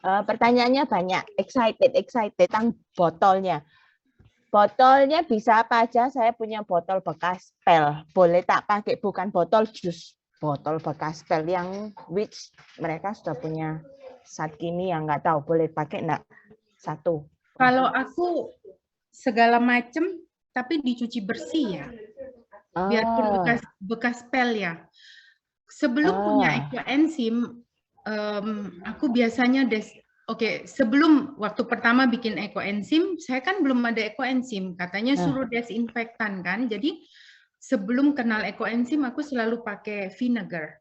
Pertanyaannya banyak, excited tentang botolnya. Botolnya bisa apa aja? Saya punya botol bekas pel. Boleh tak pakai bukan botol jus, botol bekas pel yang which mereka sudah punya saat kini yang nggak tahu boleh pakai enggak satu. Kalau aku segala macam tapi dicuci bersih ya. Biarpun bekas pel ya. Sebelum punya ekoenzim, aku biasanya sebelum waktu pertama bikin ekoenzim, saya kan belum ada ekoenzim, katanya suruh desinfektan kan. Jadi sebelum kenal ekoenzim aku selalu pakai vinegar.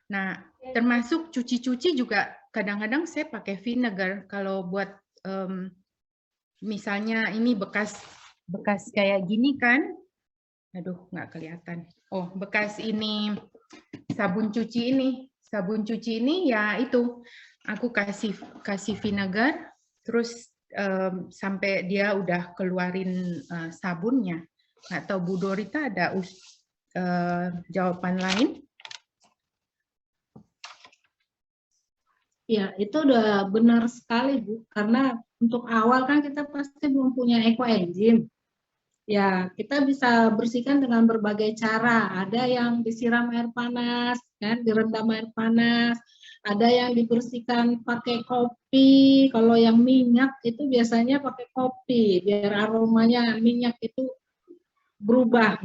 Nah, termasuk cuci-cuci juga kadang-kadang saya pakai vinegar kalau buat misalnya ini bekas kayak gini kan. Aduh, nggak kelihatan. Oh, bekas ini sabun cuci ini. Sabun cuci ini ya itu aku kasih vinegar terus sampai dia udah keluarin sabunnya. Nggak tahu Bu Dorita ada jawaban lain? Ya, itu udah benar sekali Bu. Karena untuk awal kan kita pasti belum punya ekoenzim. Ya, kita bisa bersihkan dengan berbagai cara. Ada yang disiram air panas, kan, direndam air panas. Ada yang dibersihkan pakai kopi. Kalau yang minyak itu biasanya pakai kopi, biar aromanya minyak itu berubah.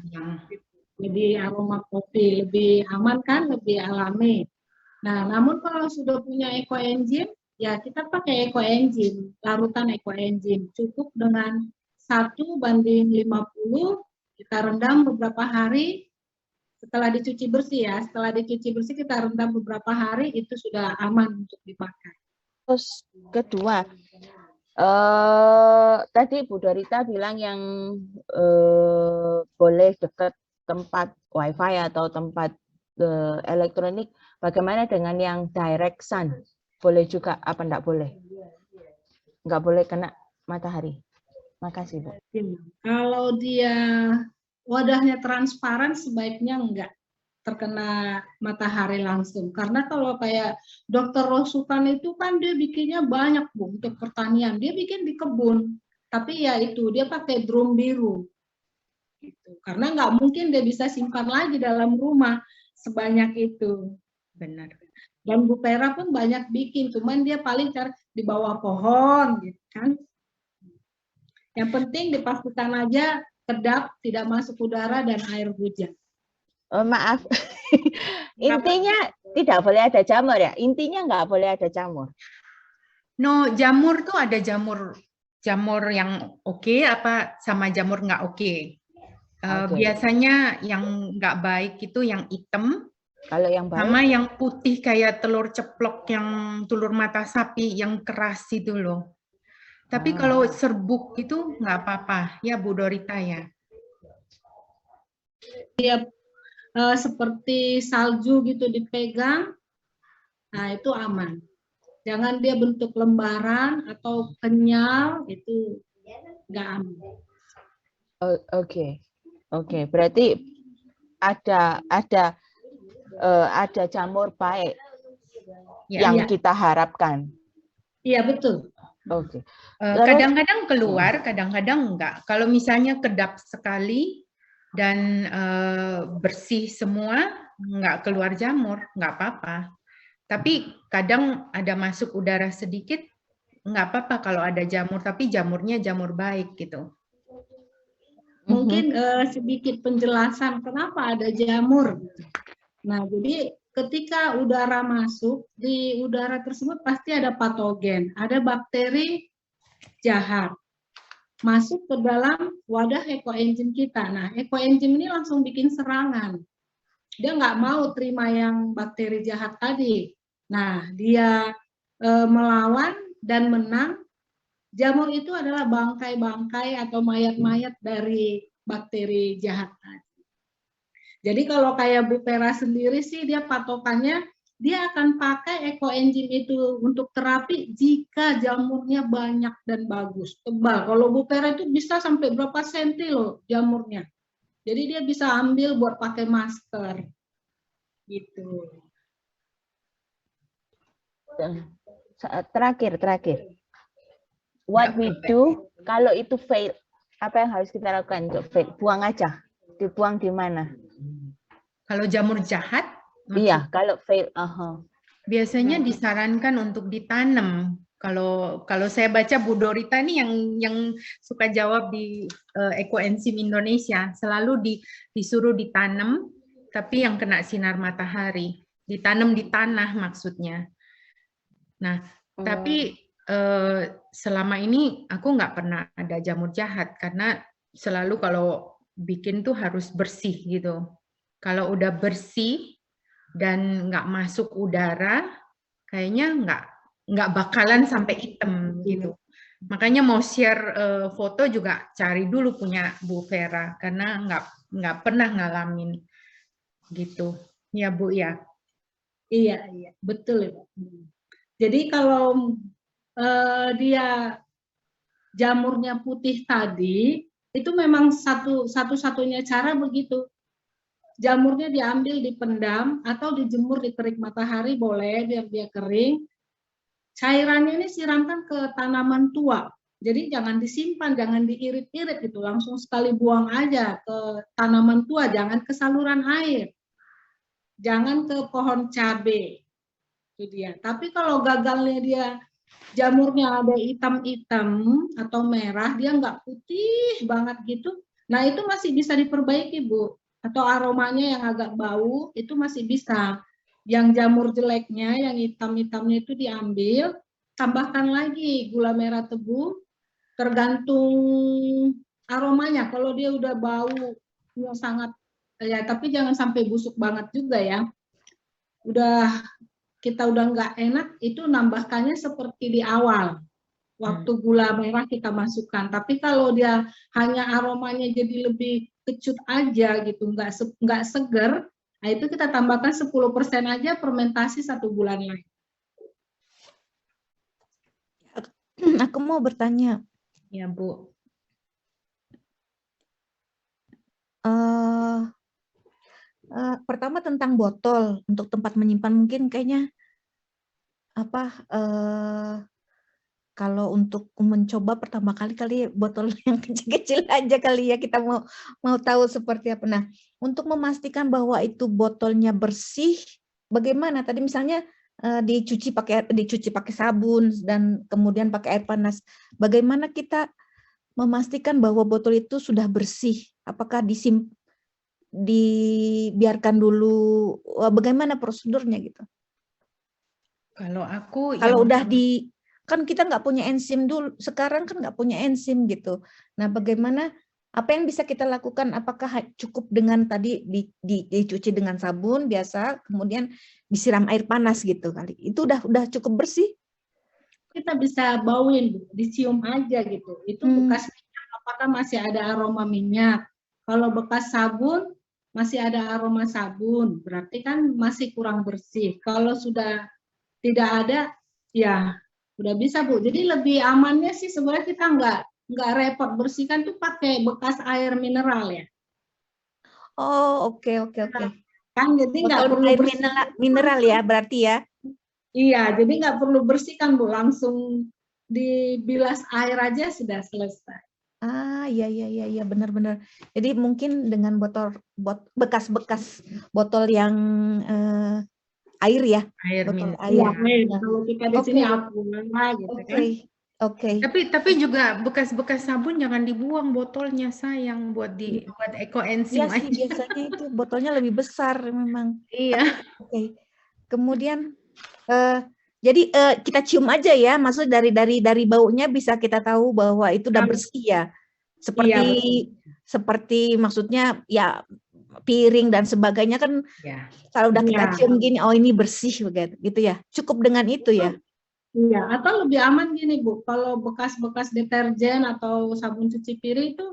Jadi aroma kopi lebih aman kan, lebih alami. Nah, namun kalau sudah punya ekoenzim, ya kita pakai ekoenzim, larutan ekoenzim. Cukup dengan 1:50, kita rendam beberapa hari, setelah dicuci bersih ya, setelah dicuci bersih kita rendam beberapa hari, itu sudah aman untuk dipakai. Terus kedua, tadi Bu Dorita bilang yang boleh dekat tempat wifi atau tempat elektronik, bagaimana dengan yang direct sun? Boleh juga apa enggak boleh? Enggak boleh kena matahari. Makasih Bu. Kalau dia wadahnya transparan sebaiknya enggak terkena matahari langsung. Karena kalau kayak Dokter Rosukan itu kan dia bikinnya banyak Bu untuk pertanian. Dia bikin di kebun. Tapi ya itu dia pakai drum biru. Gitu. Karena nggak mungkin dia bisa simpan lagi dalam rumah sebanyak itu. Benar. Dan Bu Pera pun banyak bikin, cuman dia paling cari di bawah pohon gitu kan. Yang penting dipastikan aja kedap, tidak masuk udara dan air hujan. Oh, maaf. Intinya tidak boleh ada jamur ya? Intinya nggak boleh ada jamur. No, jamur tuh ada jamur yang oke apa sama jamur nggak oke. Biasanya yang nggak baik itu yang hitam. Kalau yang baik? Sama yang putih kayak telur ceplok yang telur mata sapi yang keras itu loh. Tapi kalau serbuk itu nggak apa-apa ya Bu Dorita ya. Dia seperti salju gitu dipegang, nah itu aman. Jangan dia bentuk lembaran atau kenyal, itu nggak aman. Oke. Berarti ada jamur baik yang kita harapkan. Iya betul. Oke. Kadang-kadang keluar, kadang-kadang enggak. Kalau misalnya kedap sekali dan bersih semua, enggak keluar jamur, enggak apa-apa. Tapi kadang ada masuk udara sedikit, enggak apa-apa kalau ada jamur, tapi jamurnya jamur baik gitu. Mungkin sedikit penjelasan kenapa ada jamur. Nah, jadi ketika udara masuk, di udara tersebut pasti ada patogen, ada bakteri jahat masuk ke dalam wadah ekoenzim kita. Nah, ekoenzim ini langsung bikin serangan. Dia nggak mau terima yang bakteri jahat tadi. Nah, dia melawan dan menang. Jamur itu adalah bangkai-bangkai atau mayat-mayat dari bakteri jahat tadi. Jadi kalau kayak Bu Pera sendiri sih dia patokannya dia akan pakai ekoenzim itu untuk terapi jika jamurnya banyak dan bagus, tebal. Kalau Bu Pera itu bisa sampai berapa senti loh jamurnya. Jadi dia bisa ambil buat pakai masker. Gitu. Terakhir. What we do kalau itu fail, apa yang harus kita lakukan untuk fail? Buang aja. Dibuang di mana? Kalau jamur jahat, Iya, kalau fail. biasanya disarankan untuk ditanam. Kalau saya baca Bu Dorita ini yang suka jawab di Ekoenzim Indonesia, selalu disuruh ditanam, tapi yang kena sinar matahari, ditanam di tanah maksudnya. Nah, tapi selama ini aku nggak pernah ada jamur jahat karena selalu kalau bikin tuh harus bersih gitu. Kalau udah bersih dan nggak masuk udara, kayaknya nggak bakalan sampai hitam gitu. Makanya mau share foto juga cari dulu punya Bu Vera karena nggak pernah ngalamin gitu. Ya Bu ya. Iya, betul ya. Jadi kalau dia jamurnya putih tadi, itu memang satu-satunya cara begitu. Jamurnya diambil, dipendam, atau dijemur di terik matahari boleh biar dia kering. Cairannya ini siramkan ke tanaman tua. Jadi jangan disimpan, jangan diirit-irit gitu, langsung sekali buang aja ke tanaman tua, jangan ke saluran air. Jangan ke pohon cabai. Itu dia. Tapi kalau gagalnya dia jamurnya ada hitam-hitam atau merah, dia nggak putih banget gitu, nah itu masih bisa diperbaiki Bu. Atau aromanya yang agak bau, itu masih bisa. Yang jamur jeleknya, yang hitam-hitamnya itu diambil, tambahkan lagi gula merah tebu, tergantung aromanya. Kalau dia udah bau yang sangat, ya tapi jangan sampai busuk banget juga ya. Kita udah nggak enak, itu nambahkannya seperti di awal. Waktu gula merah kita masukkan. Tapi kalau dia hanya aromanya jadi lebih kecut aja gitu, nggak seger, nah itu kita tambahkan 10% aja fermentasi 1 bulan lagi. Aku mau bertanya. Ya Bu. Pertama tentang botol untuk tempat menyimpan, mungkin kayaknya kalau untuk mencoba pertama kali botol yang kecil-kecil aja kali ya, kita mau tahu seperti apa. Nah, untuk memastikan bahwa itu botolnya bersih, bagaimana? Tadi misalnya dicuci pakai sabun dan kemudian pakai air panas. Bagaimana kita memastikan bahwa botol itu sudah bersih? Apakah dibiarkan dulu? Bagaimana prosedurnya gitu? Kalau aku udah kan kita nggak punya enzim dulu, sekarang kan nggak punya enzim gitu. Nah, bagaimana, apa yang bisa kita lakukan? Apakah cukup dengan tadi dicuci dengan sabun biasa, kemudian disiram air panas gitu kali? Itu udah cukup bersih? Kita bisa bauin, dicium aja gitu. Itu bekas minyak, apakah masih ada aroma minyak? Kalau bekas sabun, masih ada aroma sabun, berarti kan masih kurang bersih. Kalau sudah tidak ada, ya udah bisa Bu. Jadi lebih amannya sih sebenarnya kita nggak repot bersihkan tuh pakai bekas air mineral ya. Oh, oke. Kan jadi nggak perlu air mineral ya berarti ya. Iya, jadi nggak perlu bersihkan Bu, langsung dibilas air aja sudah selesai. Iya, benar-benar. Jadi mungkin dengan bekas-bekas botol yang air ya. Air botol minum. air. Ya, kalau kita di sini Aqua gitu kan. Oke. Tapi juga bekas-bekas sabun jangan dibuang botolnya, sayang buat ekoenzim Iya sih, biasanya itu botolnya lebih besar memang. Iya. Oke. Kemudian jadi kita cium aja ya, maksudnya dari baunya bisa kita tahu bahwa itu udah bersih ya. Seperti maksudnya ya piring dan sebagainya kan kalau udah kita cium gini, oh ini bersih gitu ya. Cukup dengan itu ya. Iya, atau lebih aman gini Bu, kalau bekas-bekas deterjen atau sabun cuci piring itu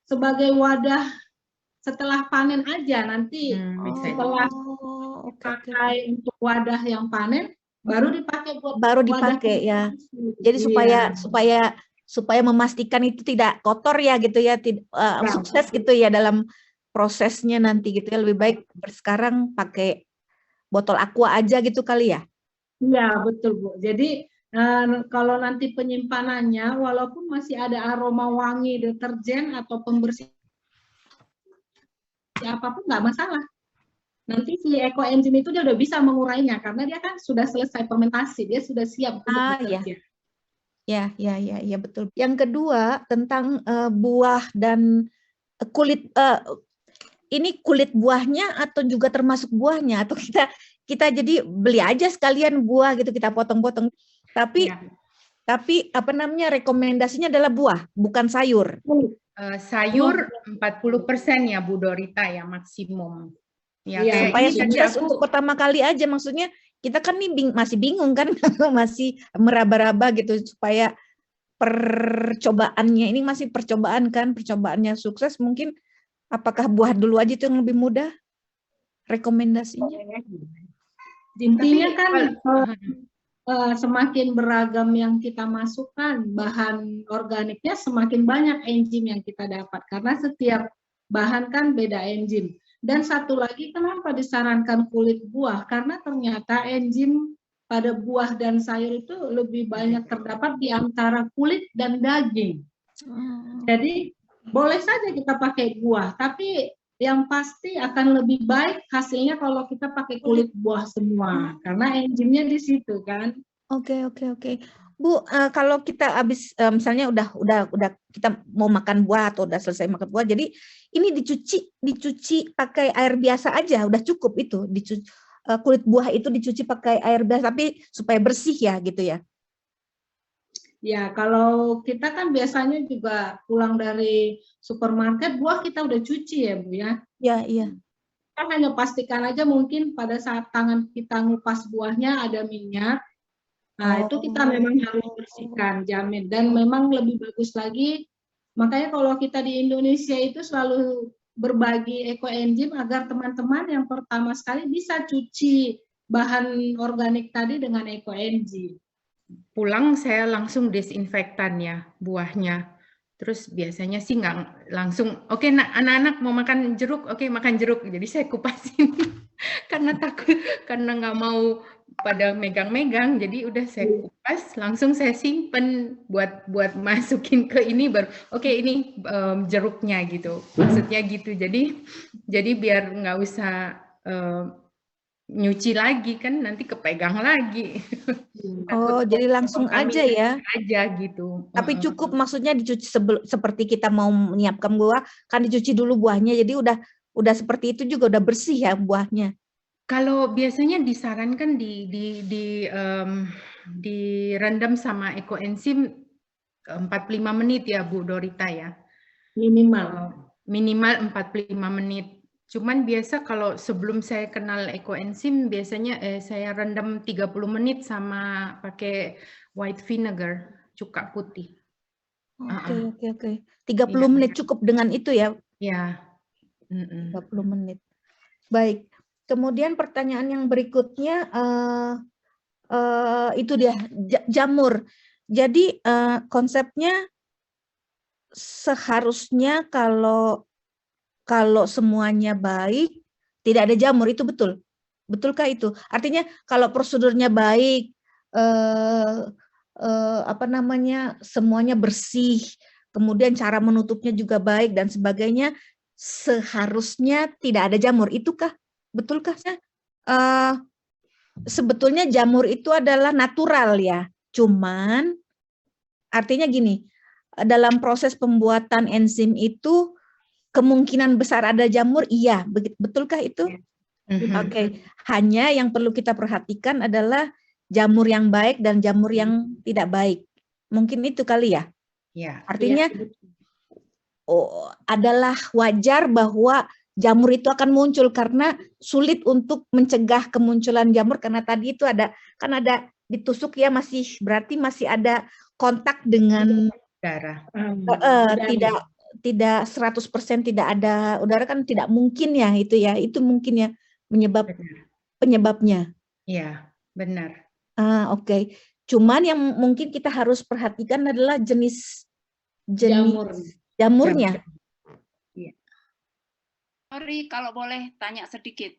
sebagai wadah setelah panen aja, nanti setelah dipakai untuk wadah yang panen baru dipakai ya. Jadi supaya memastikan itu tidak kotor ya gitu ya, sukses gitu ya dalam prosesnya nanti gitu ya. Lebih baik sekarang pakai botol aqua aja gitu kali ya. Iya, betul Bu. Jadi Kalau nanti penyimpanannya, walaupun masih ada aroma wangi deterjen atau pembersih apapun nggak masalah. Nanti si ekoenzim itu dia udah bisa mengurainya karena dia kan sudah selesai fermentasi, dia sudah siap untuk bekerja. Ya, betul. Yang kedua tentang buah dan kulit. Ini kulit buahnya atau juga termasuk buahnya, atau kita jadi beli aja sekalian buah gitu, kita potong-potong. Tapi apa namanya, rekomendasinya adalah buah, bukan sayur. Sayur 40% ya Bu Dorita ya maksimum. Ya, Iya, Supaya ini tadi sukses aku untuk pertama kali aja, maksudnya kita kan nih masih bingung kan, masih meraba-raba gitu, supaya percobaannya ini masih percobaan kan, percobaannya sukses, mungkin apakah buah dulu aja itu yang lebih mudah rekomendasinya? Intinya kan semakin beragam yang kita masukkan, bahan organiknya semakin banyak enzim yang kita dapat, karena setiap bahan kan beda enzim. Dan satu lagi, kenapa disarankan kulit buah? Karena ternyata enzim pada buah dan sayur itu lebih banyak terdapat di antara kulit dan daging. Jadi boleh saja kita pakai buah, tapi yang pasti akan lebih baik hasilnya kalau kita pakai kulit buah semua, karena enzimnya di situ kan. Oke. Bu, kalau kita habis misalnya udah kita mau makan buah atau udah selesai makan buah, jadi ini dicuci pakai air biasa aja, udah cukup itu, kulit buah itu dicuci pakai air biasa, tapi supaya bersih ya gitu ya. Ya, kalau kita kan biasanya juga pulang dari supermarket, buah kita udah cuci ya Bu ya. Iya. Kita hanya pastikan aja mungkin pada saat tangan kita ngupas buahnya ada minyak. Nah, itu kita memang harus bersihkan, jamin. Dan memang lebih bagus lagi, makanya kalau kita di Indonesia itu selalu berbagi ekoenzim agar teman-teman yang pertama sekali bisa cuci bahan organik tadi dengan ekoenzim. pulang saya langsung desinfektan ya buahnya. Terus biasanya sih nggak langsung, oke anak-anak mau makan jeruk, oke makan jeruk. Jadi saya kupasin karena takut, karena nggak mau pada megang-megang. Jadi udah saya kupas, langsung saya simpen buat masukin ke ini baru. Oke ini jeruknya gitu. Maksudnya gitu. Jadi biar nggak usah nyuci lagi kan nanti kepegang lagi. Jadi langsung aja ya. Aja gitu. Tapi cukup maksudnya dicuci seperti kita mau menyiapkan buah, kan dicuci dulu buahnya. Jadi udah seperti itu juga udah bersih ya buahnya. Kalau biasanya disarankan direndam sama ekoenzim 45 menit ya Bu Dorita ya. Minimal 45 menit. Cuman biasa kalau sebelum saya kenal ekoenzim biasanya saya rendam 30 menit sama pakai white vinegar, cuka putih. Oke. 30 menit cukup dengan itu ya? Ya. 30 menit. Baik. Kemudian pertanyaan yang berikutnya itu dia jamur. Jadi konsepnya seharusnya kalau semuanya baik tidak ada jamur, itu betul? Betulkah itu? Artinya kalau prosedurnya baik, semuanya bersih, kemudian cara menutupnya juga baik dan sebagainya, seharusnya tidak ada jamur. Itukah? Betulkah? Sebetulnya jamur itu adalah natural ya. Cuman artinya gini, dalam proses pembuatan enzim itu kemungkinan besar ada jamur, iya. Betulkah itu? Oke. Hanya yang perlu kita perhatikan adalah jamur yang baik dan jamur yang tidak baik. Mungkin itu kali ya? Ya. Artinya adalah wajar bahwa jamur itu akan muncul karena sulit untuk mencegah kemunculan jamur karena tadi itu ada ditusuk ya, berarti masih ada kontak dengan darah. Tidak 100% tidak ada udara kan tidak mungkin ya, itu mungkin ya penyebabnya. Iya, benar. Oke. Cuman yang mungkin kita harus perhatikan adalah jenis jamurnya. Sorry, kalau boleh tanya sedikit.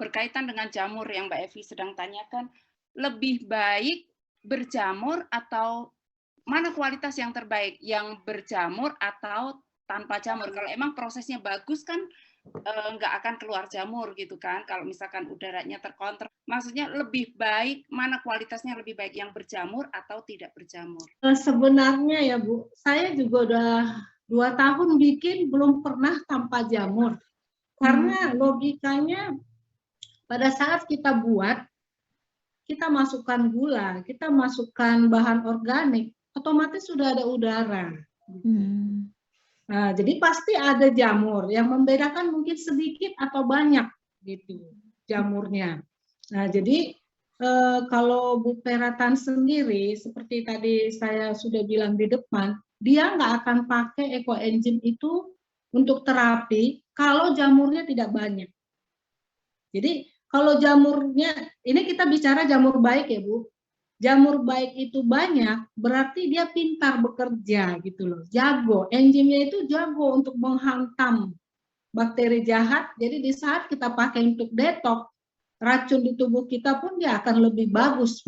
Berkaitan dengan jamur yang Mbak Evi sedang tanyakan, lebih baik berjamur atau mana kualitas yang terbaik, yang berjamur atau tanpa jamur? Kalau emang prosesnya bagus kan nggak akan keluar jamur gitu kan. Kalau misalkan udaranya terkontrol, maksudnya lebih baik, mana kualitasnya lebih baik, yang berjamur atau tidak berjamur? Sebenarnya ya Bu, saya juga udah 2 tahun bikin belum pernah tanpa jamur. Karena logikanya pada saat kita buat, kita masukkan gula, kita masukkan bahan organik, otomatis sudah ada udara. Nah, jadi pasti ada jamur. Yang membedakan mungkin sedikit atau banyak gitu jamurnya. Nah, jadi kalau Bu Peratan sendiri, seperti tadi saya sudah bilang di depan, dia nggak akan pakai ekoenzim itu untuk terapi kalau jamurnya tidak banyak. Jadi kalau jamurnya, ini kita bicara jamur baik ya Bu. Jamur baik itu banyak, berarti dia pintar bekerja gitu loh, jago. Enzimnya itu jago untuk menghantam bakteri jahat. Jadi di saat kita pakai untuk detox, racun di tubuh kita pun dia akan lebih bagus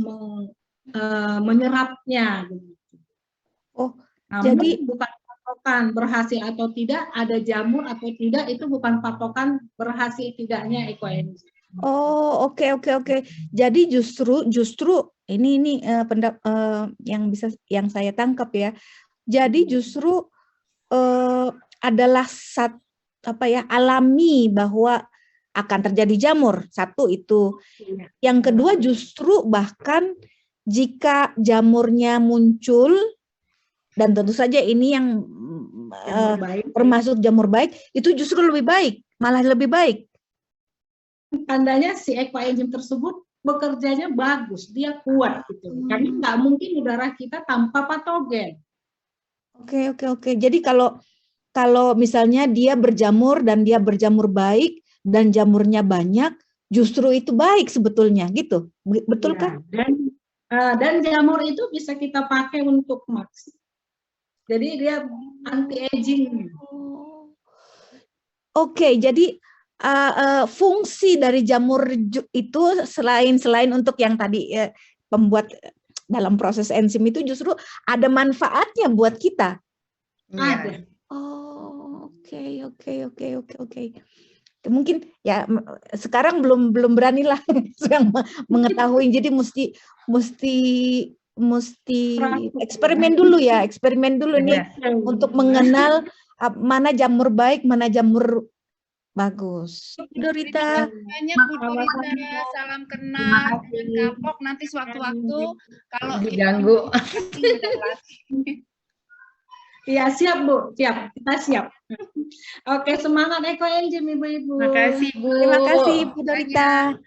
menyerapnya. Gitu. Oh, Namun jadi bukan patokan berhasil atau tidak, ada jamur atau tidak, itu bukan patokan berhasil tidaknya ekoenzim. oh, oke. Jadi justru ini yang saya tangkap ya. Jadi justru adalah alami bahwa akan terjadi jamur. Satu itu. Yang kedua justru bahkan jika jamurnya muncul, dan tentu saja ini yang termasuk jamur baik, itu justru lebih baik, malah lebih baik. Tandanya si ekoenzim tersebut bekerjanya bagus, dia kuat gitu. Karena nggak mungkin udara kita tanpa patogen. Oke. Jadi kalau misalnya dia berjamur dan dia berjamur baik dan jamurnya banyak, justru itu baik sebetulnya gitu. Betul kan? Dan jamur itu bisa kita pakai untuk max. Jadi dia anti aging. Oke, jadi fungsi dari jamur itu selain untuk yang tadi pembuat dalam proses enzim itu justru ada manfaatnya buat kita. Ada. Oh, oke. Mungkin ya sekarang belum beranilah mengetahui, jadi mesti eksperimen dulu nih untuk mengenal mana jamur baik, mana jamur bagus. Dorita. Banyak Bu Dorita, salam kenal dengan Kapok. Nanti sewaktu-waktu kalau diganggu. Iya, siap Bu, siap. Kita siap. Oke, semangat ekoenzim Ibu-ibu. Makasih Bu. Terima kasih Bu Dorita.